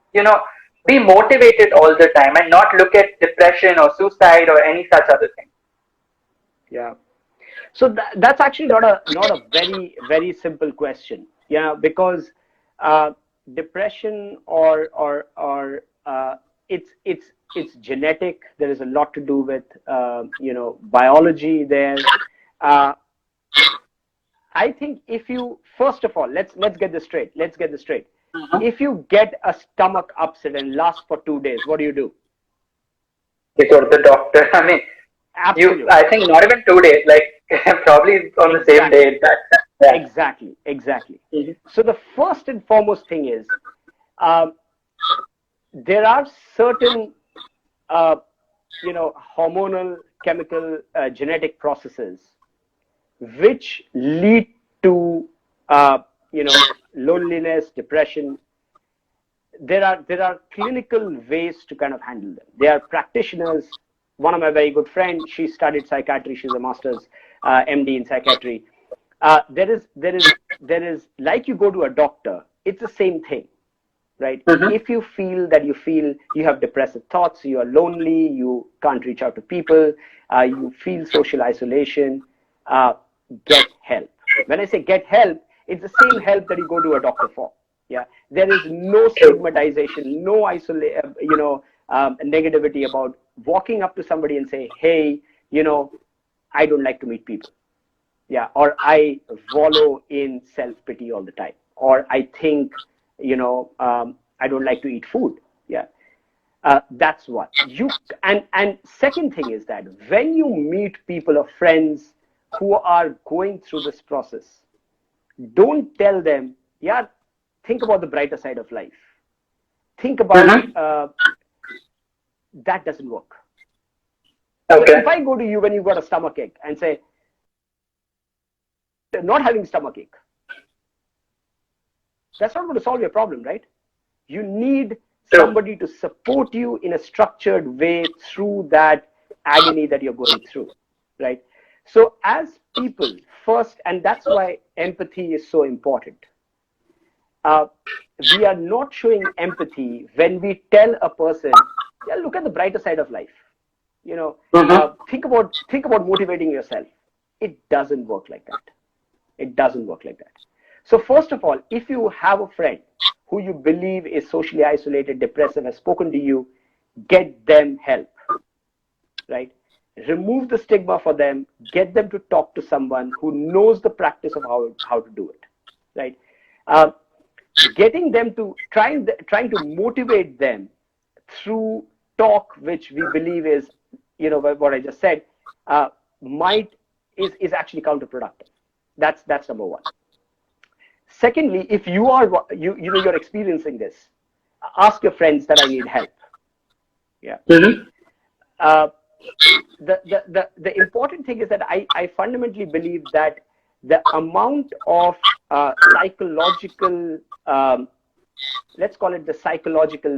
motivated all the time and not look at depression or suicide or any such other thing? Yeah. So that's actually not a very, very simple question. Yeah, because depression or it's genetic. There is a lot to do with biology there. I think if you, first of all, let's get this straight. If you get a stomach upset and lasts for 2 days, what do? You go to the doctor. I mean, absolutely. I think not even 2 days, like probably on the same day. Yeah. Exactly. Mm-hmm. So the first and foremost thing is, there are certain, hormonal, chemical, genetic processes which lead to, loneliness, depression. There are clinical ways to kind of handle them. There are practitioners. One of my very good friends, she studied psychiatry. She's a master's MD in psychiatry. There is like you go to a doctor. It's the same thing, right? Mm-hmm. If you feel you have depressive thoughts, you are lonely, you can't reach out to people, you feel social isolation, get help. When I say get help, it's the same help that you go to a doctor for. Yeah, there is no stigmatization, no negativity about walking up to somebody and say, hey, I don't like to meet people. Yeah. Or I wallow in self-pity all the time. Or I think, I don't like to eat food. Yeah. That's one. And second thing is that when you meet people or friends who are going through this process, don't tell them, yeah, think about the brighter side of life. Think about that doesn't work. So Okay. if I go to you when you've got a stomach ache and say, not having stomach ache, that's not going to solve your problem, right? You need True. somebody to support you in a structured way through that agony that you're going through, right? So as people first, and that's why empathy is so important. We are not showing empathy when we tell a person, yeah, look at the brighter side of life. Think about motivating yourself. It doesn't work like that. It doesn't work like that. So first of all, if you have a friend who you believe is socially isolated, depressive, has spoken to you, get them help, right? Remove the stigma for them, get them to talk to someone who knows the practice of how to do it, right? Getting them to trying to motivate them through talk, which we believe is, what I just said, is actually counterproductive. That's number one. Secondly, if you're experiencing this, ask your friends that I need help. Yeah. The important thing is that I fundamentally believe that the amount of psychological, let's call it the psychological,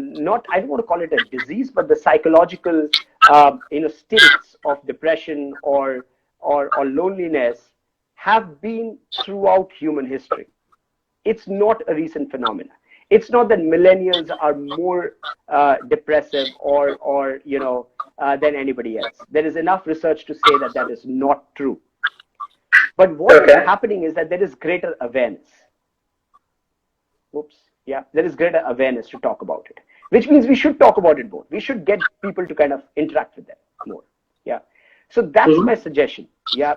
I don't want to call it a disease, but the psychological, states of depression or loneliness have been throughout human history. It's not a recent phenomenon. It's not that millennials are more depressive or than anybody else. There is enough research to say that is not true. But what is happening is that there is greater awareness. There is greater awareness to talk about it, which means we should talk about it more. We should get people to kind of interact with them more. Yeah. So that's my suggestion. Yeah.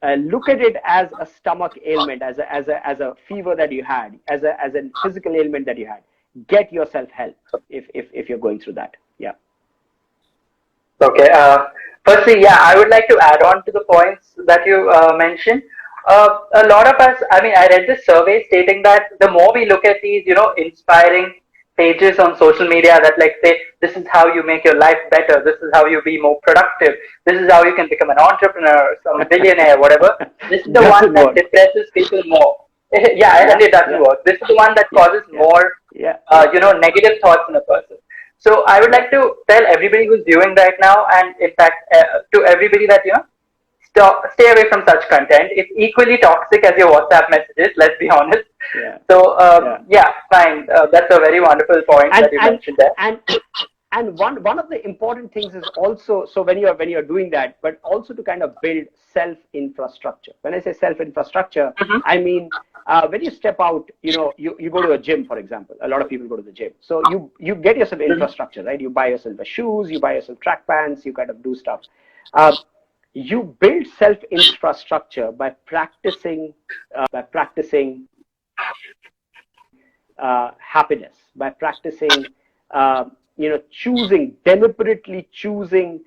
Look at it as a stomach ailment, as a fever that you had, as a physical ailment that you had. Get yourself help if you're going through that. Yeah. Okay. Firstly, I would like to add on to the points that you mentioned. A lot of us, I read this survey stating that the more we look at these, inspiring pages on social media that say, this is how you make your life better, this is how you be more productive, this is how you can become an entrepreneur, some billionaire, whatever. This is the one that depresses people more. And it doesn't work. This is the one that causes more, negative thoughts in a person. So I would like to tell everybody who's viewing right now, and in fact, to everybody that, stay away from such content. It's equally toxic as your WhatsApp messages, let's be honest. So, fine. That's a very wonderful point that you mentioned there. And one of the important things is also, so when you're doing that, but also to kind of build self-infrastructure. When I say self-infrastructure, I mean, when you step out, you go to a gym, for example. A lot of people go to the gym. So you get yourself infrastructure, right? You buy yourself the shoes, you buy yourself track pants, you kind of do stuff. You build self-infrastructure by practicing happiness, by practicing, deliberately choosing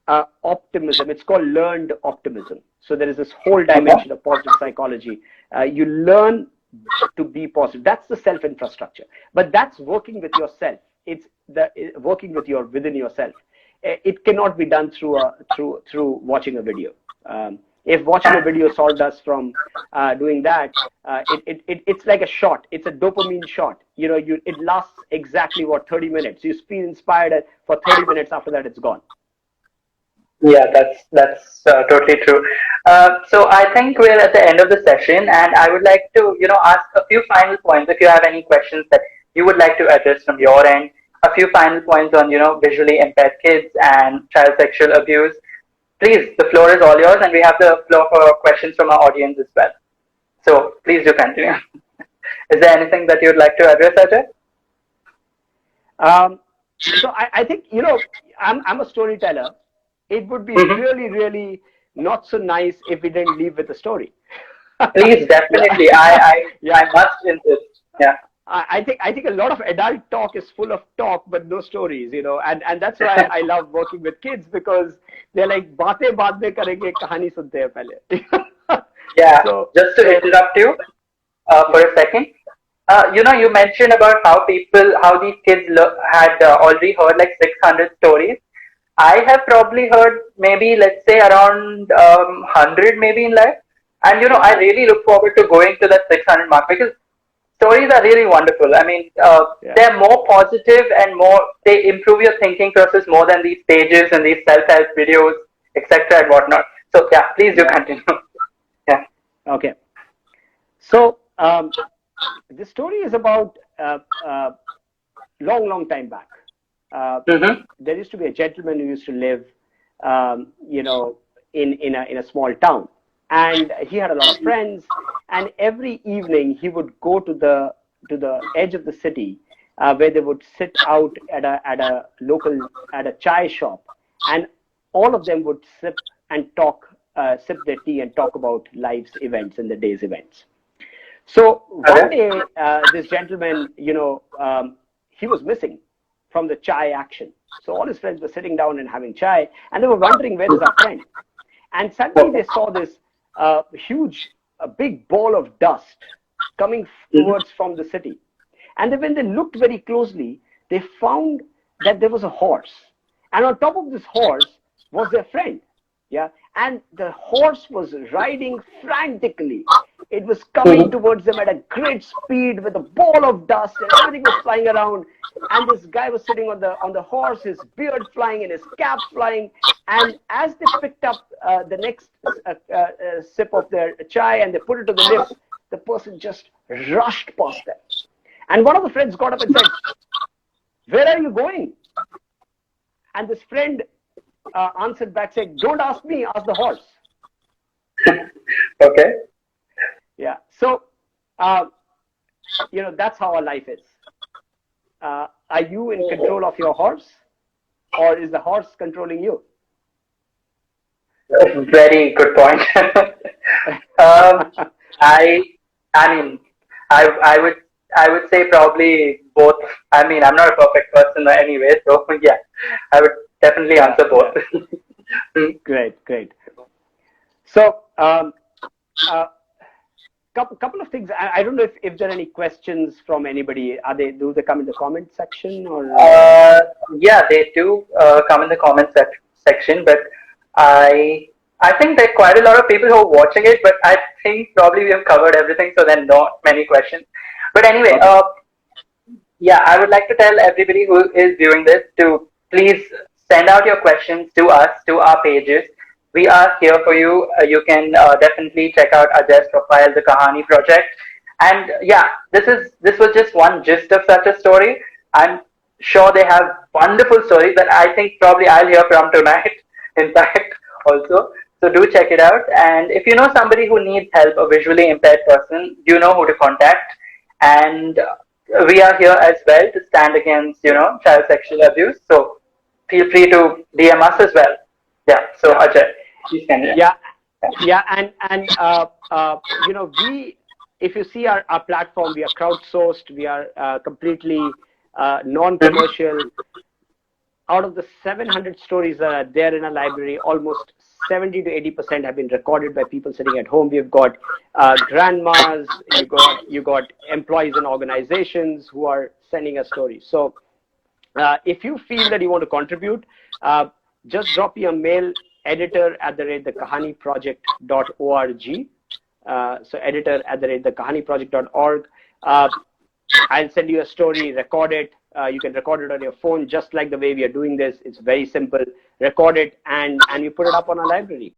optimism. It's called learned optimism. So there is this whole dimension of positive psychology. You learn to be positive. That's the self-infrastructure. But that's working with yourself. It's working within yourself. It cannot be done through watching a video. If watching a video solved us from doing that, it's like a shot. It's a dopamine shot. It lasts exactly 30 minutes. You feel inspired for 30 minutes. After that, it's gone. Yeah, that's totally true. So I think we're at the end of the session, and I would like to ask a few final points. If you have any questions that you would like to address from your end, a few final points on visually impaired kids and child sexual abuse. Please, the floor is all yours, and we have the floor for questions from our audience as well. So please do continue. Is there anything that you would like to address, Ajay? So I think I'm a storyteller. It would be really, really not so nice if we didn't leave with a story. Please, definitely. I must insist. Yeah. I think a lot of adult talk is full of talk but no stories, and that's why I love working with kids, because they're like बातें बाद में करेंगे कहानी सुनते हैं पहले. Yeah. So Just to interrupt you for yeah. a second. You mentioned about how these kids had already heard like 600 stories. I have probably heard maybe, let's say, around 100 maybe in life. And, I really look forward to going to that 600 mark, because stories are really wonderful. I mean, Yeah. they're more positive and they improve your thinking process more than these pages and these self-help videos, etc. and whatnot. So, yeah, please do Yeah. continue. Yeah. Okay. So the story is about long time back. There used to be a gentleman who used to live, in a small town, and he had a lot of friends. And every evening he would go to the edge of the city, where they would sit out at a chai shop, and all of them would sip their tea and talk about life's events and the day's events. So one day, this gentleman, he was missing from the chai action. So all his friends were sitting down and having chai, and they were wondering, where is our friend? And suddenly they saw this big ball of dust coming towards from the city. And then when they looked very closely, they found that there was a horse. And on top of this horse was their friend. Yeah. And the horse was riding frantically. It was coming towards them at a great speed with a ball of dust, and everything was flying around. And this guy was sitting on the horse, his beard flying and his cap flying. And as they picked up the next sip of their chai and they put it to the lips, the person just rushed past them. And one of the friends got up and said, "Where are you going?" And this friend answered back saying, "Don't ask me, ask the horse." Okay. Yeah. So, that's how our life is. Are you in control of your horse, or is the horse controlling you? Very good point. I mean, I would say probably both. I mean, I'm not a perfect person anyway, so yeah, I would definitely answer both. Great. So, couple of things. I don't know if there are any questions from anybody. Do they come in the comment section or? Yeah, they do come in the comment section, but I think there are quite a lot of people who are watching it, but I think probably we have covered everything, so there are not many questions. But anyway, yeah, I would like to tell everybody who is viewing this to please send out your questions to us, to our pages. We are here for you. You can definitely check out Ajay's profile, the Kahani project. And yeah, this was just one gist of such a story. I'm sure they have wonderful stories that I think probably I'll hear from tonight, in fact, also. So do check it out. And if you know somebody who needs help, a visually impaired person, you know who to contact. And we are here as well to stand against, child sexual abuse. So feel free to DM us as well. Yeah. So Ajay, please continue. Yeah. And if you see our platform, we are crowdsourced. We are completely non-commercial. Out of the 700 stories that are there in a library, almost 70 to 80% have been recorded by people sitting at home. We've got grandmas, you got employees in organizations who are sending us stories. So if you feel that you want to contribute, just drop me a mail, editor@thekahaniproject.org. So editor@thekahaniproject.org. I'll send you a story, record it. You can record it on your phone, just like the way we are doing this. It's very simple. Record it and you put it up on our library.